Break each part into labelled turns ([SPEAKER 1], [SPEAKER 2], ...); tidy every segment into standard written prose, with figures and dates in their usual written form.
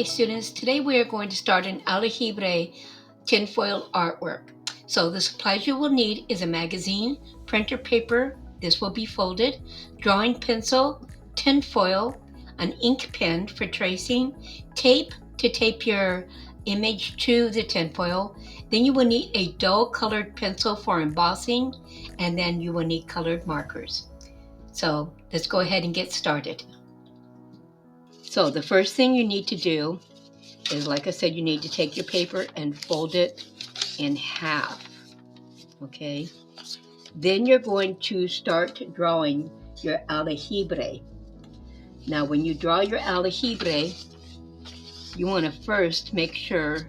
[SPEAKER 1] Okay, students, today we are going to start an Alibrejie Tin Foil Artwork. So the supplies you will need is a magazine, printer paper, this will be folded, drawing pencil, tin foil, an ink pen for tracing, tape to tape your image to the tin foil. Then you will need a dull colored pencil for embossing, and then you will need colored markers. So let's go ahead and get started. So the first thing you need to do is, like I said, you need to take your paper and fold it in half, okay? Then you're going to start drawing your alibrejie. Now, when you draw your alibrejie, you want to first make sure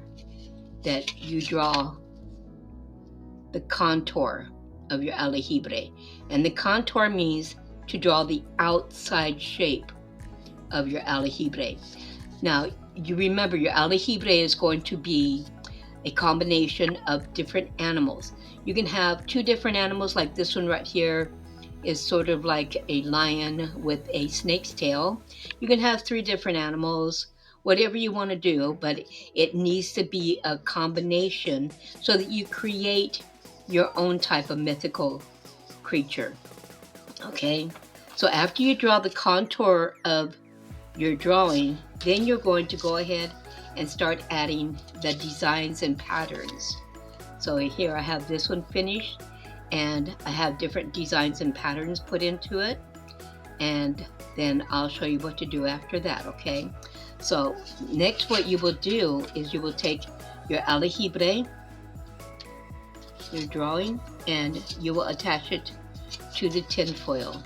[SPEAKER 1] that you draw the contour of your alibrejie. And the contour means to draw the outside shape of your alibrejie. Now, you remember your alibrejie is going to be a combination of different animals. You can have two different animals, like this one right here is sort of like a lion with a snake's tail. You can have three different animals, whatever you want to do, but it needs to be a combination so that you create your own type of mythical creature. Okay, so after you draw the contour of your drawing, then you're going to go ahead and start adding the designs and patterns. So here I have this one finished, and I have different designs and patterns put into it, and then I'll show you what to do after that, okay? So next, what you will do is you will take your alibrejie, your drawing, and you will attach it to the tin foil,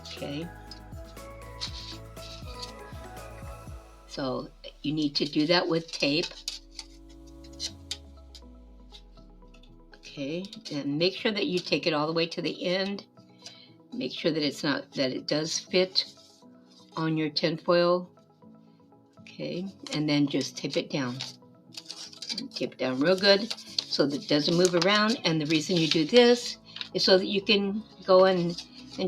[SPEAKER 1] okay? So you need to do that with tape. Okay, and make sure that you take it all the way to the end. Make sure that it does fit on your tin foil. Okay, and then just tape it down. Tape it down real good so that it doesn't move around. And the reason you do this is so that you can go and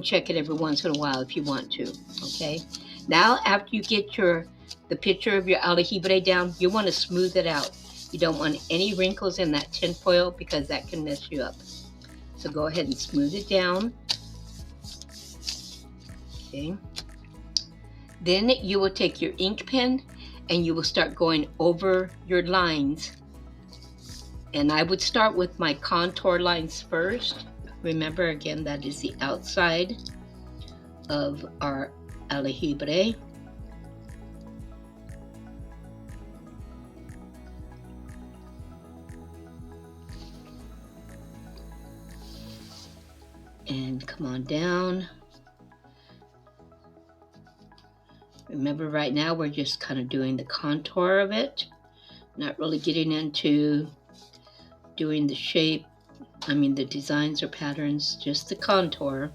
[SPEAKER 1] check it every once in a while if you want to. Okay, now after you get the picture of your alibrejie down, you want to smooth it out. You don't want any wrinkles in that tin foil because that can mess you up. So go ahead and smooth it down. Okay. Then you will take your ink pen and you will start going over your lines. And I would start with my contour lines first. Remember, again, that is the outside of our alibrejie. And come on down. Remember, right now we're just kind of doing the contour of it, not really getting into doing the shape, the designs or patterns, just the contour.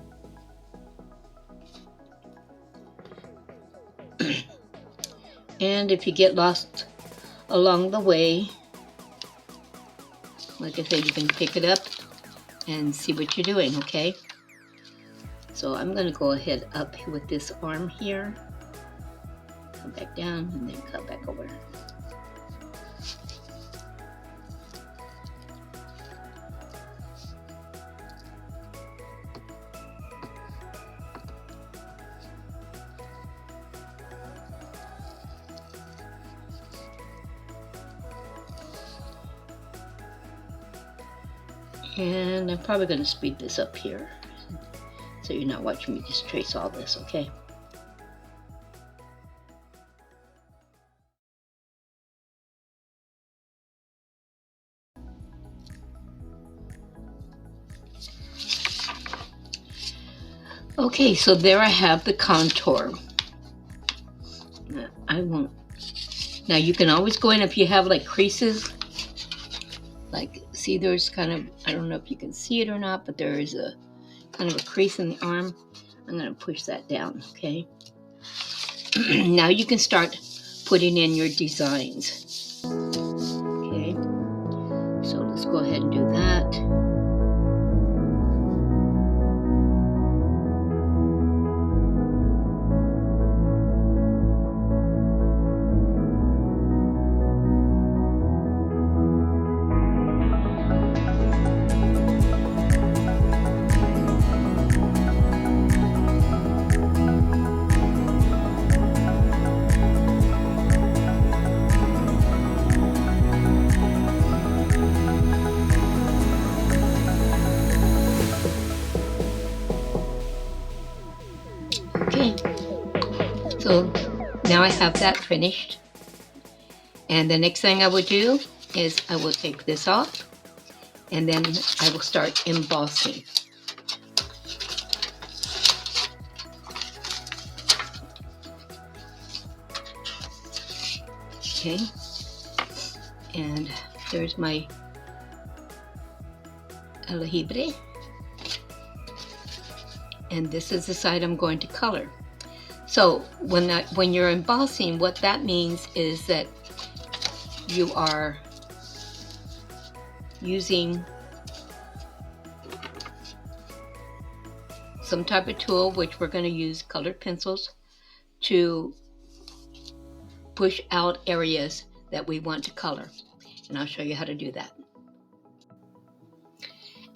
[SPEAKER 1] And if you get lost along the way, like I said, you can pick it up and see what you're doing, okay? So I'm going to go ahead up with this arm here, come back down, and then come back over. And I'm probably going to speed this up here so you're not watching me just trace all this, okay? Okay, so there I have the contour. Now you can always go in if you have like creases, like see there's kind of, I don't know if you can see it or not, but there is a kind of a crease in the arm. I'm going to push that down, okay? Now you can start putting in your designs. Okay, so let's go ahead and do that. I have that finished. And the next thing I will do is I will take this off, and then I will start embossing. Okay, and there's my Alibrejie, and this is the side I'm going to color. So when you're embossing, what that means is that you are using some type of tool, which we're going to use colored pencils, to push out areas that we want to color. And I'll show you how to do that.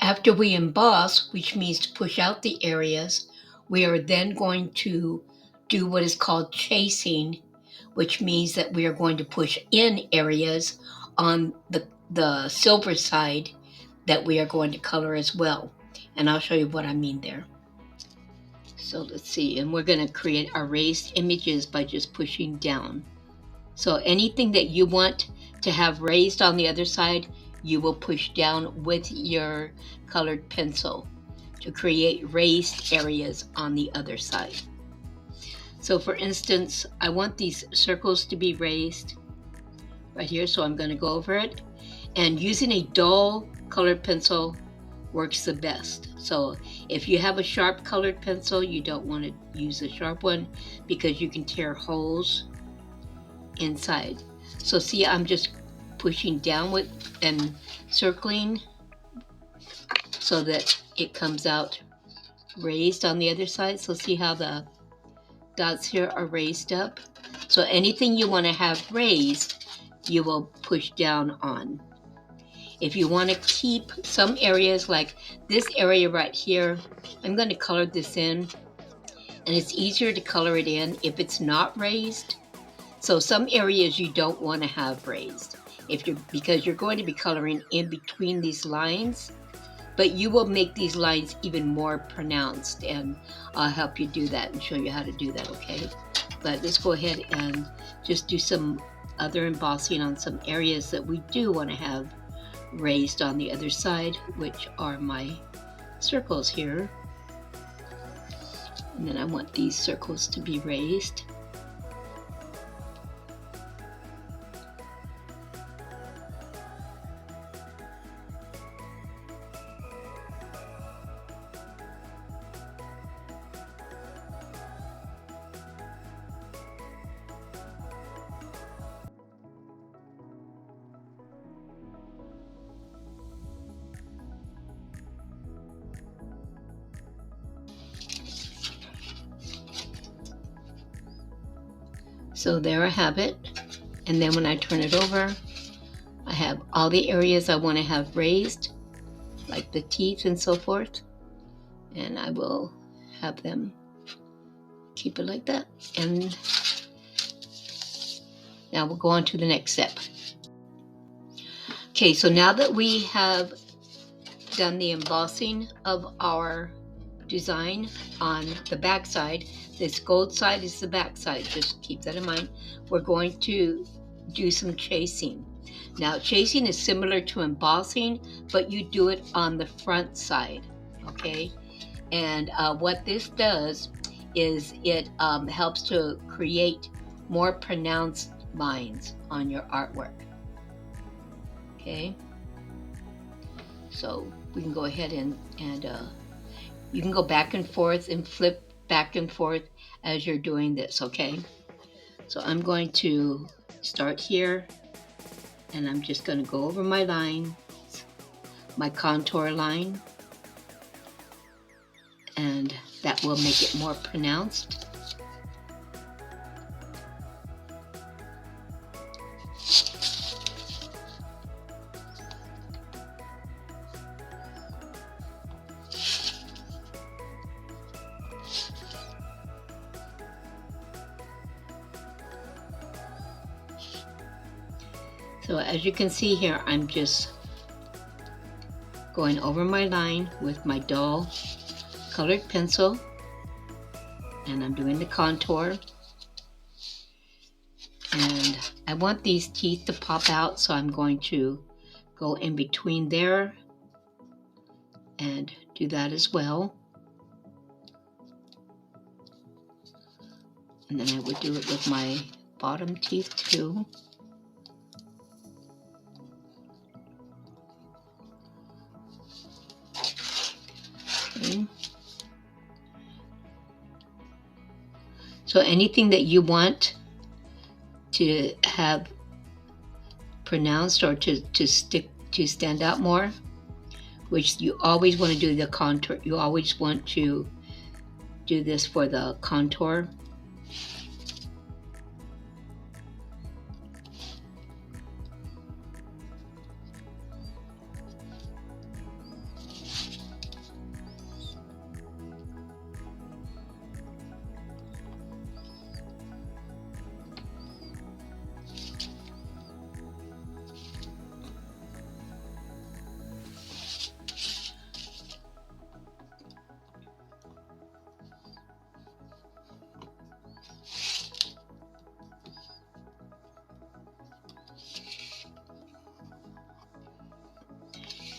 [SPEAKER 1] After we emboss, which means to push out the areas, we are then going to do what is called chasing, which means that we are going to push in areas on the silver side that we are going to color as well. And I'll show you what I mean there. So let's see, and we're going to create our raised images by just pushing down. So anything that you want to have raised on the other side, you will push down with your colored pencil to create raised areas on the other side. So for instance, I want these circles to be raised right here, so I'm going to go over it. And using a dull colored pencil works the best. So if you have a sharp colored pencil, you don't want to use a sharp one because you can tear holes inside. So see, I'm just pushing down with and circling so that it comes out raised on the other side. So see how the dots here are raised up. So anything you want to have raised, you will push down on. If you want to keep some areas, like this area right here, I'm going to color this in, and it's easier to color it in if it's not raised. So some areas you don't want to have raised because you're going to be coloring in between these lines, but you will make these lines even more pronounced, and I'll help you do that and show you how to do that, okay? But let's go ahead and just do some other embossing on some areas that we do want to have raised on the other side, which are my circles here. And then I want these circles to be raised. So there I have it. And then when I turn it over, I have all the areas I want to have raised, like the teeth and so forth. And I will have them keep it like that. And now we'll go on to the next step. Okay, so now that we have done the embossing of our design on the back side, this gold side is the back side, just keep that in mind. We're going to do some chasing. Now chasing is similar to embossing, but you do it on the front side, okay? And what this does is it helps to create more pronounced lines on your artwork, okay? So we can go ahead and you can go back and forth and flip back and forth as you're doing this, okay? So I'm going to start here, and I'm just going to go over my line, my contour line, and that will make it more pronounced. So as you can see here, I'm just going over my line with my dull colored pencil, and I'm doing the contour. And I want these teeth to pop out, so I'm going to go in between there and do that as well. And then I would do it with my bottom teeth too. Okay. So anything that you want to have pronounced or to stand out more, which you always want to do the contour. You always want to do this for the contour.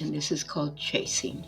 [SPEAKER 1] And this is called chasing.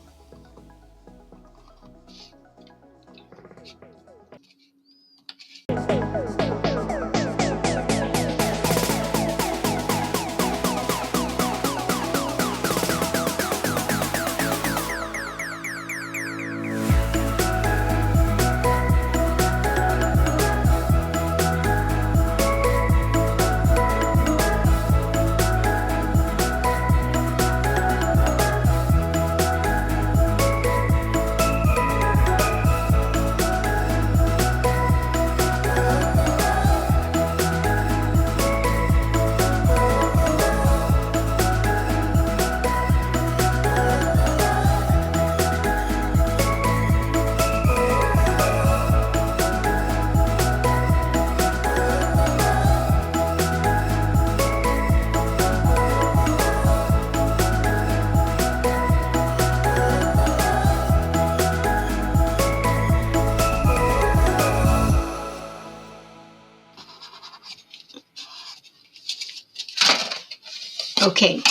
[SPEAKER 1] Okay,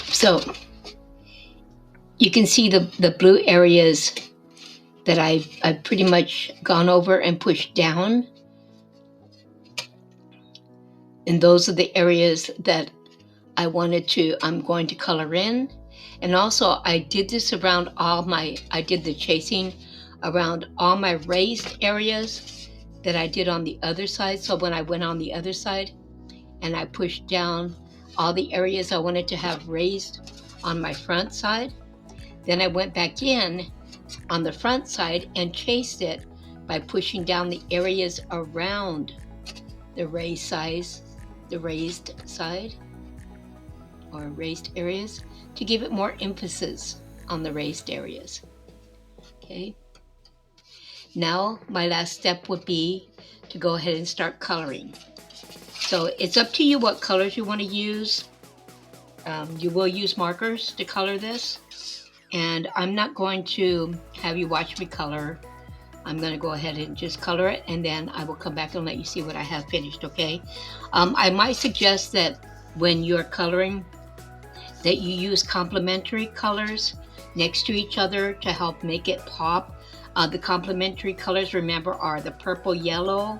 [SPEAKER 1] so you can see the blue areas that I've pretty much gone over and pushed down. And those are the areas that I'm going to color in. And also I did this around I did the chasing around all my raised areas that I did on the other side. So when I went on the other side and I pushed down all the areas I wanted to have raised on my front side, then I went back in on the front side and chased it by pushing down the areas around the raised side or raised areas to give it more emphasis on the raised areas. Okay. Now my last step would be to go ahead and start coloring. So it's up to you what colors you want to use. You will use markers to color this, and I'm not going to have you watch me color. I'm going to go ahead and just color it, and then I will come back and let you see what I have finished, okay? I might suggest that when you're coloring that you use complementary colors next to each other to help make it pop. The complementary colors, remember, are the purple yellow,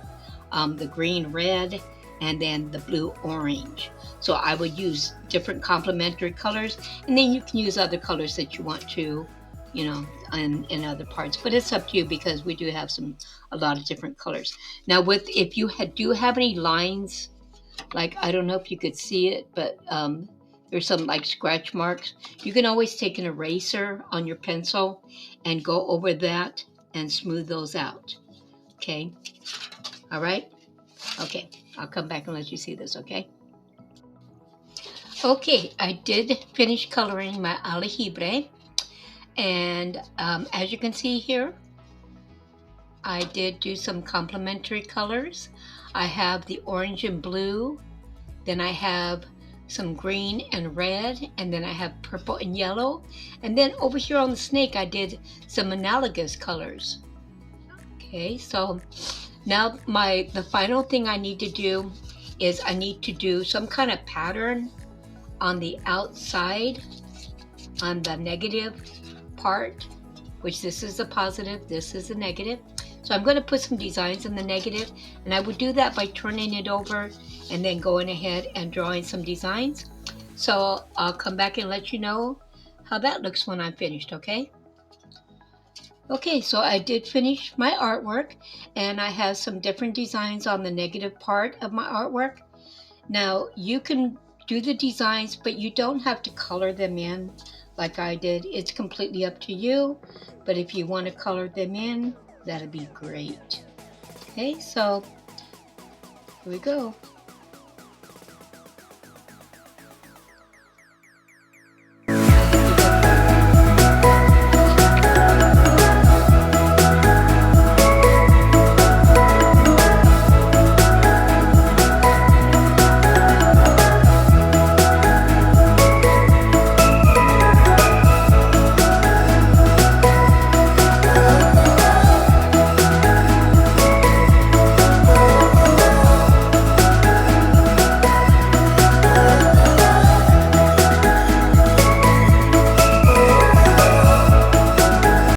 [SPEAKER 1] the green red, and then the blue orange. So I would use different complementary colors, and then you can use other colors that you want to, you know, in other parts. But it's up to you because we do have a lot of different colors. Now, if you do have any lines, like I don't know if you could see it, but there's some like scratch marks. You can always take an eraser on your pencil and go over that and smooth those out. Okay. All right. Okay. I'll come back and let you see this. Okay. Okay. I did finish coloring my Alibrejie, and as you can see here, I did do some complementary colors. I have the orange and blue, then I have some green and red, and then I have purple and yellow. And then over here on the snake, I did some analogous colors. Okay, so now the final thing I need to do is I need to do some kind of pattern on the outside, on the negative part, which this is the positive, this is the negative. So I'm going to put some designs in the negative, and I would do that by turning it over and then going ahead and drawing some designs. So I'll come back and let you know how that looks when I'm finished, okay? Okay, so I did finish my artwork, and I have some different designs on the negative part of my artwork. Now you can do the designs, but you don't have to color them in like I did. It's completely up to you, but if you want to color them in, that'd be great. Okay, so here we go.